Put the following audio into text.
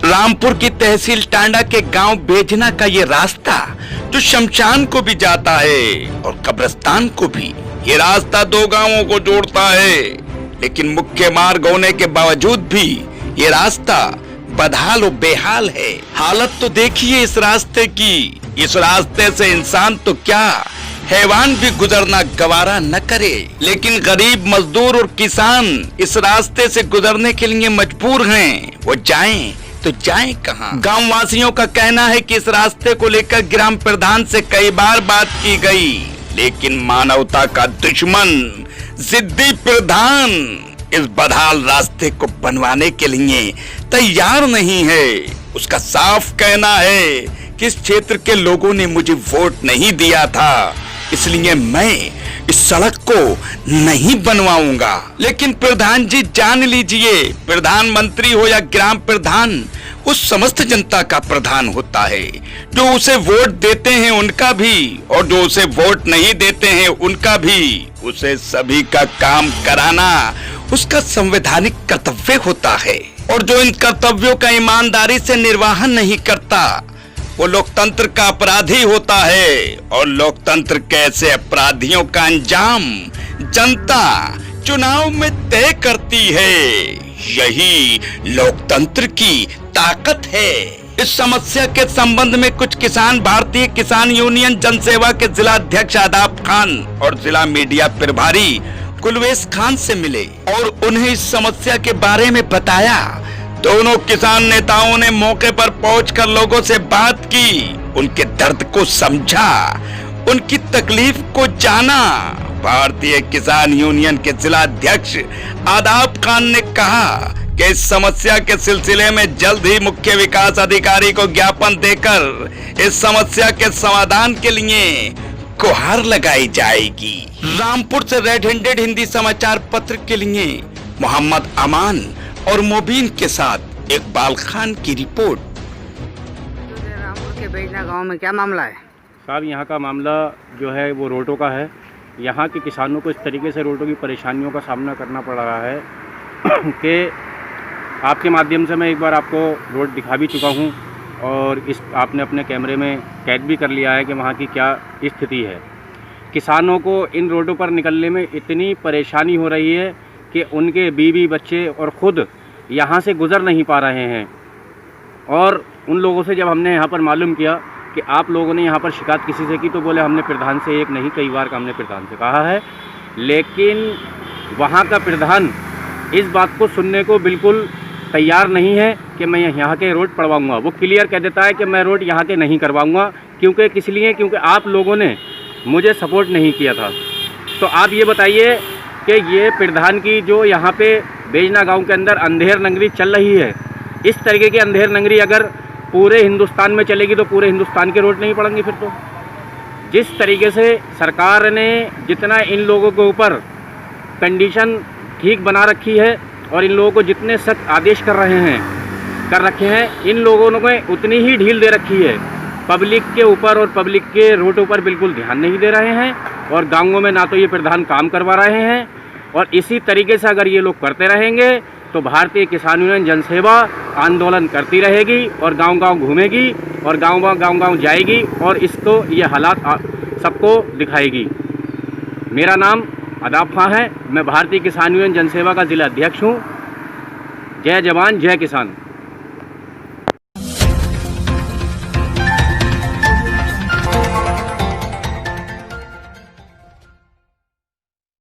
रामपुर की तहसील टांडा के गांव बेजना का ये रास्ता जो शमशान को भी जाता है और कब्रिस्तान को भी, ये रास्ता दो गांवों को जोड़ता है। लेकिन मुख्य मार्ग होने के बावजूद भी ये रास्ता बदहाल और बेहाल है। हालत तो देखिए इस रास्ते की। इस रास्ते से इंसान तो क्या, हैवान भी गुजरना गवारा न करे। लेकिन गरीब मजदूर और किसान इस रास्ते से गुजरने के लिए मजबूर हैं। वो जाएं तो जाएं कहां? गांव वासियों का कहना है कि इस रास्ते को लेकर ग्राम प्रधान से कई बार बात की गई, लेकिन मानवता का दुश्मन जिद्दी प्रधान इस बदहाल रास्ते को बनवाने के लिए तैयार नहीं है। उसका साफ कहना है कि इस क्षेत्र के लोगों ने मुझे वोट नहीं दिया था, इसलिए मैं इस सड़क को नहीं बनवाऊंगा। लेकिन प्रधान जी जान लीजिए, प्रधानमंत्री हो या ग्राम प्रधान, वो समस्त जनता का प्रधान होता है। जो उसे वोट देते हैं उनका भी, और जो उसे वोट नहीं देते हैं उनका भी। उसे सभी का काम कराना उसका संवैधानिक कर्तव्य होता है, और जो इन कर्तव्यों का ईमानदारी से निर्वाहन नहीं करता वो लोकतंत्र का अपराधी होता है। और लोकतंत्र के ऐसे अपराधियों का अंजाम जनता चुनाव में तय करती है। यही लोकतंत्र की ताकत है। इस समस्या के संबंध में कुछ किसान भारतीय किसान यूनियन जनसेवा के जिला अध्यक्ष आदाब खान और जिला मीडिया प्रभारी कुलवेश खान से मिले और उन्हें इस समस्या के बारे में बताया। दोनों किसान नेताओं ने मौके पर पहुंचकर लोगों से बात की, उनके दर्द को समझा, उनकी तकलीफ को जाना। भारतीय किसान यूनियन के जिला अध्यक्ष आदाब खान ने कहा कि इस समस्या के सिलसिले में जल्द ही मुख्य विकास अधिकारी को ज्ञापन देकर इस समस्या के समाधान के लिए गुहार लगाई जाएगी। रामपुर से रेड हैंडेड हिंदी समाचार पत्र के लिए मोहम्मद अमान और मोबीन के साथ इकबाल खान की रिपोर्ट। रामपुर के बेजना गांव में क्या मामला है साहब? यहाँ का मामला जो है वो रोडों का है। यहाँ के किसानों को इस तरीके से रोडों की परेशानियों का सामना करना पड़ रहा है कि आपके माध्यम से मैं एक बार आपको रोड दिखा भी चुका हूँ, और इस आपने अपने कैमरे में कैद भी कर लिया है कि वहाँ की क्या स्थिति है। किसानों को इन रोडों पर निकलने में इतनी परेशानी हो रही है कि उनके बीवी बच्चे और ख़ुद यहाँ से गुज़र नहीं पा रहे हैं। और उन लोगों से जब हमने यहाँ पर मालूम किया कि आप लोगों ने यहाँ पर शिकायत किसी से की, तो बोले हमने प्रधान से एक नहीं कई बार हमने प्रधान से कहा है, लेकिन वहाँ का प्रधान इस बात को सुनने को बिल्कुल तैयार नहीं है कि मैं यहाँ के रोड पड़वाऊँगा। वो क्लियर कह देता है कि मैं रोड यहाँ के नहीं करवाऊँगा, क्योंकि किस लिए? क्योंकि आप लोगों ने मुझे सपोर्ट नहीं किया था। तो आप ये बताइए कि ये प्रधान की जो यहाँ पे बेजना गांव के अंदर अंधेर नगरी चल रही है, इस तरीके की अंधेर नगरी अगर पूरे हिंदुस्तान में चलेगी तो पूरे हिंदुस्तान के रोड नहीं पड़ेंगे। फिर तो जिस तरीके से सरकार ने जितना इन लोगों के ऊपर कंडीशन ठीक बना रखी है और इन लोगों को जितने सख्त आदेश कर रखे हैं, इन लोगों ने उतनी ही ढील दे रखी है पब्लिक के ऊपर, और पब्लिक के रोडों पर बिल्कुल ध्यान नहीं दे रहे हैं। और गाँवों में ना तो ये प्रधान काम करवा रहे हैं, और इसी तरीके से अगर ये लोग करते रहेंगे तो भारतीय किसान यूनियन जनसेवा आंदोलन करती रहेगी और गांव-गांव घूमेगी और गांव-गांव जाएगी और इसको ये हालात सबको दिखाएगी। मेरा नाम आदाब खान है, मैं भारतीय किसान यूनियन जनसेवा का जिला अध्यक्ष हूँ। जय जवान जय किसान।